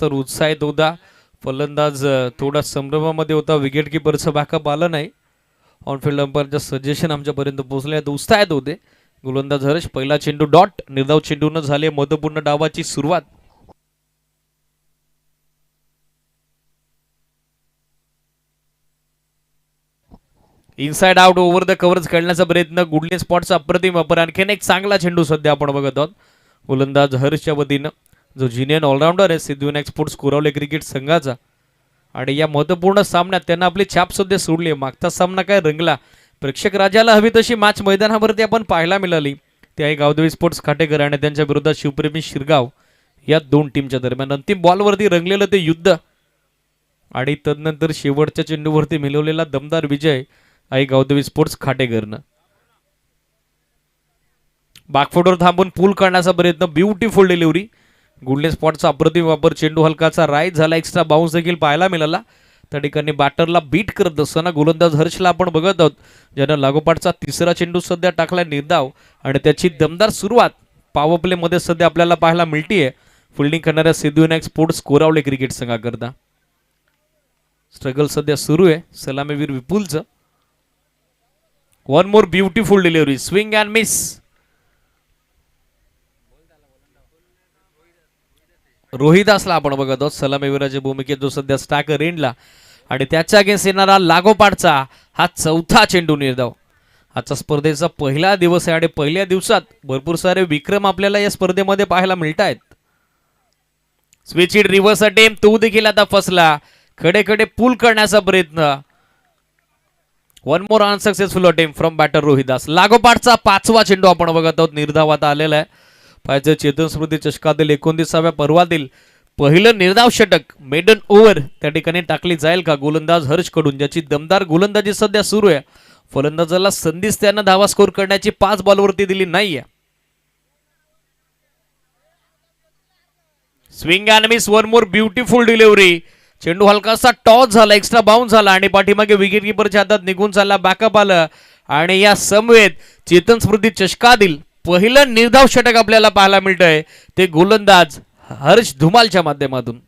तर उत्साहित होता फलंदाज, थोडा संभ्रमामध्ये होता. विकेट किपरचं बॅकअप आलं नाही. ऑनफिल्ड अंपायरचं सजेशन आमच्यापर्यंत पोहोचले. उत्साहित होते गोलंदाज हर्ष. पहिला चेंडू डॉट, निर्धाव चेंडून झाले महत्वपूर्ण डावाची सुरुवात. Inside out over the covers खेळण्याचा प्रयत्न. गुडली स्पॉटचा अप्रतिम वापर. आणखीन एक चांगला चेंडू सध्या आपण बघत आहोत गोलंदाज हर्षच्या वतीनं, जो ज्युनियर ऑलराऊंडर आहे सिद्धिविनायक स्पोर्ट्स कोरावले क्रिकेट संघाचा. आणि या महत्वपूर्ण सामन्यात त्यांना आपली छाप सुद्धा सोडली. मागचा सामना काय रंगला. प्रेक्षक राजाला हवी तशी मॅच मैदानावरती आपण पाहायला मिळाली. ते आहे गावदेवी स्पोर्ट्स खाटेकर आणि त्यांच्या विरोधात शिवप्रेमी शिरगाव या दोन टीमच्या दरम्यान. अंतिम बॉलवरती रंगलेलं ते युद्ध आणि तदनंतर शेवटच्या चेंडूवरती मिळवलेला दमदार विजय आहे गावदेवी स्पोर्ट्स खाटेकरनं. बॅकफुटवर थांबून पूल करण्याचा प्रयत्न. Beautiful delivery. गुडले स्पॉटचा अप्रतिम वापर. चेंडू हलकाचा राईट झाला. एक्स्ट्रा बाउन्स देखील पाहायला मिळाला. त्या ठिकाणी बॅटरला बीट करत असताना गोलंदाज हर्षला आपण बघत आहोत, ज्यानं लागोपाठचा तिसरा चेंडू सध्या टाकला निर्धाव. आणि त्याची दमदार सुरुवात पॉवर प्ले मध्ये सध्या आपल्याला पाहायला मिळतीये फिल्डिंग करणाऱ्या सिद्धिविनायक स्पोर्ट्स कोरावले क्रिकेट संघाकरता. स्ट्रगल सध्या सुरू आहे सलामीवीर विपुलचं. One more beautiful delivery. Swing and miss. रोहिदासला आपण बघत आहोत सलामीवीराच्या भूमिकेत, जो सध्या स्टॅकर एंडला. आणि त्याच्या अगेन्स्ट येणारा लागोपाठचा हा चौथा चेंडू निर्धाव. आजचा स्पर्धेचा पहिला दिवस आहे आणि पहिल्या दिवसात भरपूर सारे विक्रम आपल्याला या स्पर्धेमध्ये पाहायला मिळत आहेत. स्विच इट रिव्हर्स अटेम्प्ट, तो देखील आता फसला. कडे कडे पूल करण्याचा प्रयत्न. One more unsuccessful attempt from batter Rohidas. लागोपाठचा पाचवा चेंडू आपण बघत आहोत. निर्धाव आता आलेला आहे. पाहिजे चेतन स्मृती चषकातील 29व्या पर्वातील पहिलं निर्धाव षटक मेडन ओव्हर त्या ठिकाणी टाकली जाईल का गोलंदाज हर्ष कडून, ज्याची दमदार गोलंदाजी सध्या सुरू आहे. फलंदाजाला संधीच त्यानं धावा स्कोर करण्याची 5 बॉलवरती दिली नाहीये. Swing and miss. One more beautiful delivery. चेंडू हलकासा टॉस झाला, एक्स्ट्रा बाउन्स झाला आणि पाठीमागे विकेट किपरच्या हातात निघून चालला. बॅकअप आलं आणि या समवेत चेतन स्मृती चषकातील पहिलं निर्धाव षटक आपल्याला पाहायला मिळतंय ते गोलंदाज हर्ष धुमालच्या माध्यमातून.